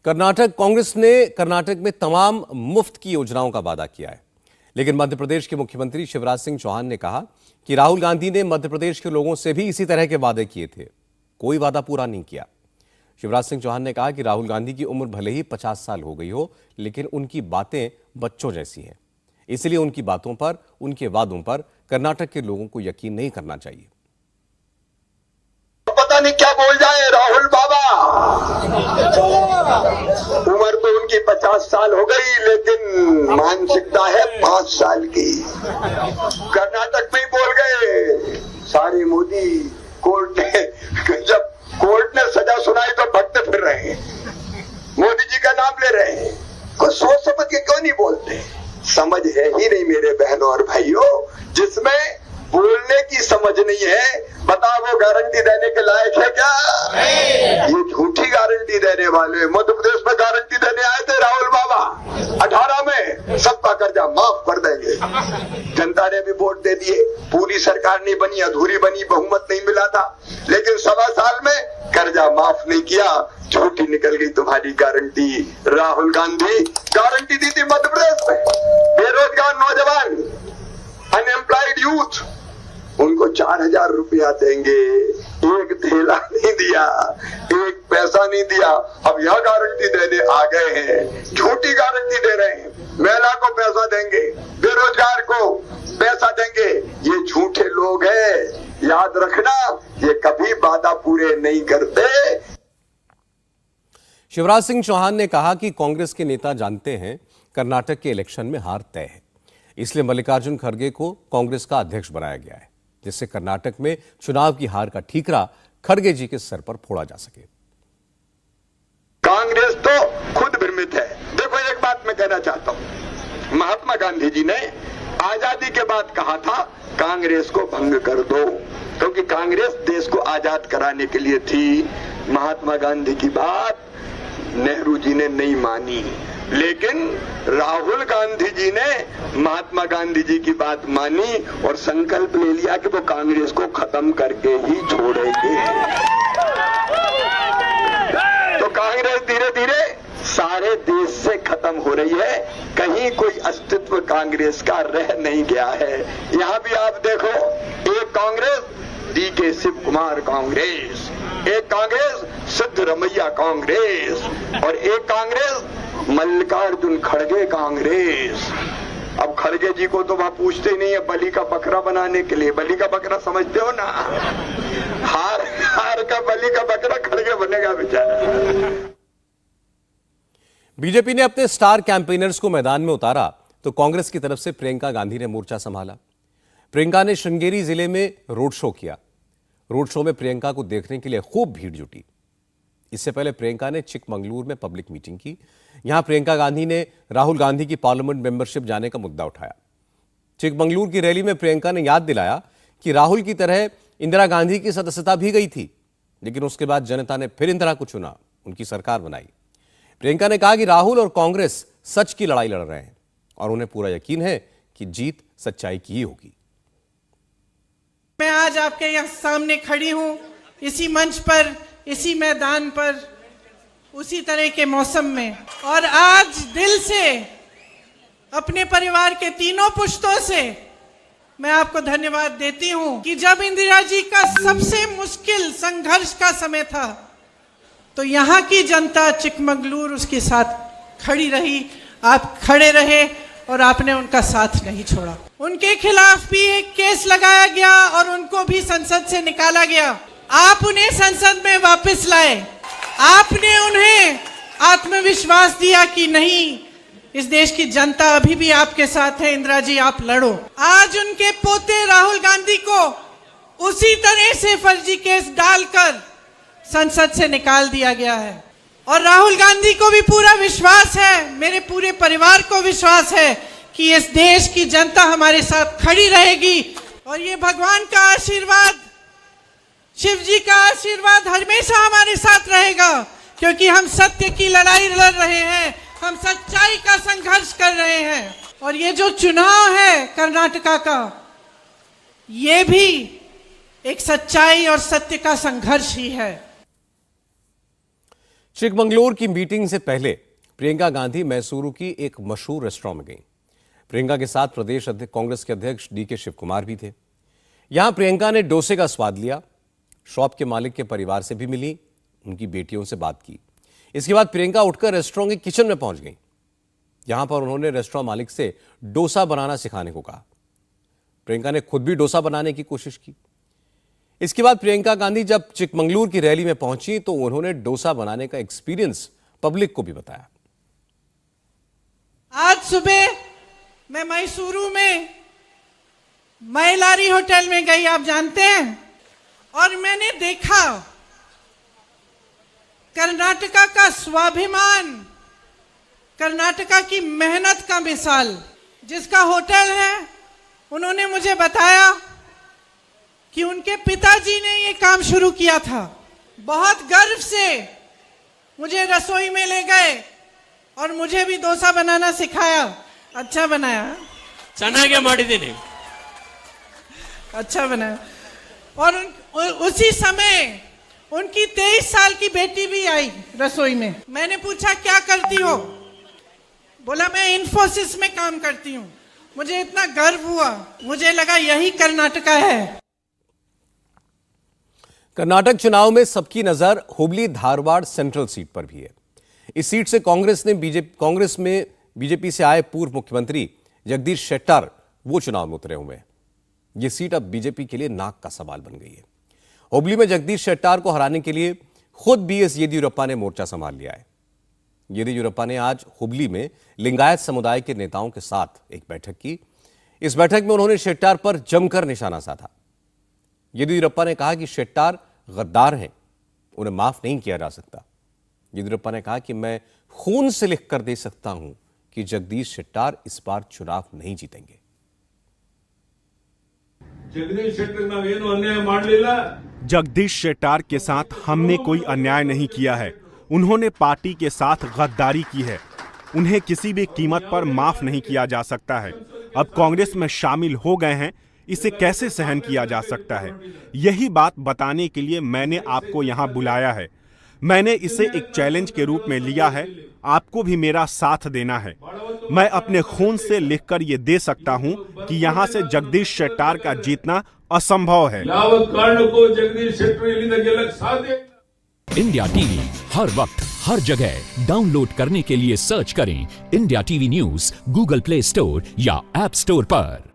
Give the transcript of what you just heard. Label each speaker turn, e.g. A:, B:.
A: कर्नाटक कांग्रेस ने कर्नाटक में तमाम मुफ्त की योजनाओं का वादा किया है, लेकिन मध्य प्रदेश के मुख्यमंत्री शिवराज सिंह चौहान ने कहा कि राहुल गांधी ने मध्य प्रदेश के लोगों से भी इसी तरह के वादे किए थे, कोई वादा पूरा नहीं किया। शिवराज सिंह चौहान ने कहा कि राहुल गांधी की उम्र भले ही 50 साल हो गई हो, लेकिन उनकी बातें बच्चों जैसी हैं, इसलिए उनकी बातों पर, उनके वादों पर कर्नाटक के लोगों को यकीन नहीं करना चाहिए।
B: पता नहीं क्या बोल जाए राहुल बाबा, उम्र तो उनकी 50 साल हो गई, लेकिन मानसिकता है 5 साल की। कर्नाटक में ही बोल गए सारे मोदी। कोर्ट ने जब कोर्ट ने सजा सुनाई तो भटकते फिर रहे हैं, मोदी जी का नाम ले रहे हैं। कुछ सोच समझ के क्यों नहीं बोलते? समझ है ही नहीं मेरे बहनों और भाइयों। जिसमें बोलने की समझ नहीं है, बताओ वो गारंटी देने के लायक है क्या? ये झूठी गारंटी देने वाले मध्य प्रदेश में गारंटी देने आए थे राहुल बाबा। 18 में सबका कर्जा माफ कर देंगे। जनता ने भी वोट दे दिए, पूरी सरकार नहीं बनी, अधूरी बनी, बहुमत नहीं मिला था, लेकिन 1.25 साल में कर्जा माफ नहीं किया। झूठी निकल गई तुम्हारी गारंटी। राहुल गांधी गारंटी दी थी मध्य प्रदेश में, बेरोजगार नौजवान, अनएम्प्लॉयड यूथ, उनको 4,000 रुपया देंगे। एक थैला नहीं दिया, एक पैसा नहीं दिया। अब यह गारंटी देने आ गए हैं, झूठी गारंटी दे रहे हैं। महिला को पैसा देंगे, बेरोजगार को पैसा देंगे। ये झूठे लोग हैं, याद रखना, ये कभी वादा पूरे नहीं करते।
A: शिवराज सिंह चौहान ने कहा कि कांग्रेस के नेता जानते हैं कर्नाटक के इलेक्शन में हार तय है, इसलिए मल्लिकार्जुन खड़गे को कांग्रेस का अध्यक्ष बनाया गया है, जिससे कर्नाटक में चुनाव की हार का ठीकरा खड़गे जी के सर पर फोड़ा जा सके।
B: कांग्रेस तो खुद भ्रमित है। देखो, एक बात मैं कहना चाहता हूं, महात्मा गांधी जी ने आजादी के बाद कहा था कांग्रेस को भंग कर दो, क्योंकि कांग्रेस देश को आजाद कराने के लिए थी। महात्मा गांधी की बात नेहरू जी ने नहीं मानी, लेकिन राहुल गांधी जी ने महात्मा गांधी जी की बात मानी और संकल्प ले लिया कि वो कांग्रेस को खत्म करके ही छोड़ेंगे। तो कांग्रेस धीरे धीरे सारे देश से खत्म हो रही है, कहीं कोई अस्तित्व कांग्रेस का रह नहीं गया है। यहां भी आप देखो, एक कांग्रेस DK शिव कुमार कांग्रेस, एक कांग्रेस सिद्धरमैया कांग्रेस, और एक कांग्रेस मल्लिकार्जुन खड़गे कांग्रेस। अब खड़गे जी को तो वहां पूछते ही नहीं है बलि का बकरा बनाने के लिए। बलि का बकरा समझते हो ना, हार का बलि का बकरा खड़गे बनेगा बेचारा।
A: बीजेपी ने अपने स्टार कैंपेनर्स को मैदान में उतारा तो कांग्रेस की तरफ से प्रियंका गांधी ने मोर्चा संभाला। प्रियंका ने श्रृंगेरी जिले में रोड शो किया। रोड शो में प्रियंका को देखने के लिए खूब भीड़ जुटी। इससे पहले प्रियंका ने चिकमंगलूर में पब्लिक मीटिंग की। यहां प्रियंका गांधी ने राहुल गांधी की पार्लियामेंट मेंबरशिप जाने का मुद्दा उठाया। चिकमंगलूर की रैली में प्रियंका ने याद दिलाया कि राहुल की तरह इंदिरा गांधी की सदस्यता भी गई थी, लेकिन उसके बाद जनता ने फिर इंदिरा को चुना, उनकी सरकार बनाई। प्रियंका ने कहा कि राहुल और कांग्रेस सच की लड़ाई लड़ रहे हैं और उन्हें पूरा यकीन है कि जीत सच्चाई की ही होगी।
C: मैं आज आपके यहाँ सामने खड़ी हूं, इसी मंच पर, इसी मैदान पर, उसी तरह के मौसम में, और आज दिल से अपने परिवार के तीनों पुश्तों से मैं आपको धन्यवाद देती हूं कि जब इंदिरा जी का सबसे मुश्किल संघर्ष का समय था तो यहाँ की जनता चिकमंगलूर उसके साथ खड़ी रही। आप खड़े रहे और आपने उनका साथ नहीं छोड़ा। उनके खिलाफ भी एक केस लगाया गया और उनको भी संसद से निकाला गया। आप उन्हें संसद में वापस लाए। आपने उन्हें आत्मविश्वास दिया कि नहीं, इस देश की जनता अभी भी आपके साथ है, इंदिरा जी आप लड़ो। आज उनके पोते राहुल गांधी को उसी तरह से फर्जी केस डालकर संसद से निकाल दिया गया है, और राहुल गांधी को भी पूरा विश्वास है, मेरे पूरे परिवार को विश्वास है कि इस देश की जनता हमारे साथ खड़ी रहेगी। और ये भगवान का आशीर्वाद, शिव जी का आशीर्वाद हमेशा हमारे साथ रहेगा, क्योंकि हम सत्य की लड़ाई लड़ रहे हैं, हम सच्चाई का संघर्ष कर रहे हैं। और ये जो चुनाव है कर्नाटका का, ये भी एक सच्चाई और सत्य का संघर्ष ही है।
A: चिकमंगलूर की मीटिंग से पहले प्रियंका गांधी मैसूरू की एक मशहूर रेस्टोरेंट में गई। प्रियंका के साथ प्रदेश कांग्रेस के अध्यक्ष डीके शिव कुमार भी थे। यहां प्रियंका ने डोसे का स्वाद लिया, शॉप के मालिक के परिवार से भी मिली, उनकी बेटियों से बात की। इसके बाद प्रियंका उठकर रेस्टोरेंट के किचन में पहुंच गई। यहां पर उन्होंने रेस्टोरेंट मालिक से डोसा बनाना सिखाने को कहा। प्रियंका ने खुद भी डोसा बनाने की कोशिश की। इसके बाद प्रियंका गांधी जब चिकमंगलूर की रैली में पहुंची तो उन्होंने डोसा बनाने का एक्सपीरियंस पब्लिक को भी बताया।
C: आज सुबह मैं मैसूरू में मैलारी होटल में गई, आप जानते हैं, और मैंने देखा कर्नाटका का स्वाभिमान, कर्नाटका की मेहनत का मिसाल जिसका होटल है। उन्होंने मुझे बताया कि उनके पिताजी ने ये काम शुरू किया था। बहुत गर्व से मुझे रसोई में ले गए और मुझे भी डोसा बनाना सिखाया। अच्छा बनाया,
D: ಚೆನ್ನಾಗೇ ಮಾಡಿದ್ದೀನಿ,
C: अच्छा बनाया। और उसी समय उनकी 23 साल की बेटी भी आई रसोई में। मैंने पूछा क्या करती हो? बोला मैं इन्फोसिस में काम करती हूँ। मुझे इतना गर्व हुआ, मुझे लगा यही कर्नाटका है।
A: कर्नाटक चुनाव में सबकी नजर हुबली धारवाड़ सेंट्रल सीट पर भी है। इस सीट से कांग्रेस में बीजेपी से आए पूर्व मुख्यमंत्री जगदीश शेट्टर वो चुनाव में उतरे हुए हैं। यह सीट अब बीजेपी के लिए नाक का सवाल बन गई है। हुबली में जगदीश शेट्टर को हराने के लिए खुद बीएस येदियुरप्पा ने मोर्चा संभाल लिया है। येदियुरप्पा ने आज हुबली में लिंगायत समुदाय के नेताओं के साथ एक बैठक की। इस बैठक में उन्होंने शेट्टर पर जमकर निशाना साधा। येदियुरप्पा ने कहा कि शेट्टर गद्दार हैं, उन्हें माफ नहीं किया जा सकता। येदियुरप्पा ने कहा कि मैं खून से लिख कर दे सकता हूं कि जगदीश शेट्टर इस बार चुनाव नहीं जीतेंगे।
E: जगदीश शेट्टर नावेनु अन्याय माडलिल्ला।
F: जगदीश शेट्टर के साथ हमने कोई अन्याय नहीं किया है। उन्होंने पार्टी के साथ गद्दारी की है। उन्हें किसी भी कीमत पर माफ नहीं किया जा सकता है। अब कांग्रेस में शामिल हो गए हैं, इसे कैसे सहन किया जा सकता है? यही बात बताने के लिए मैंने आपको यहाँ बुलाया है। मैंने इसे एक चैलेंज के रूप में लिया है। आपको भी मेरा साथ देना है। मैं अपने खून से लिखकर ये दे सकता हूँ कि यहाँ से जगदीश शेट्टर का जीतना असंभव है।
E: यावत कारण को जगदीश शेट्टर इलिंद गेलक साधे।
G: इंडिया टीवी हर वक्त हर जगह डाउनलोड करने के लिए सर्च करें India TV news Google play store या ऐप स्टोर पर।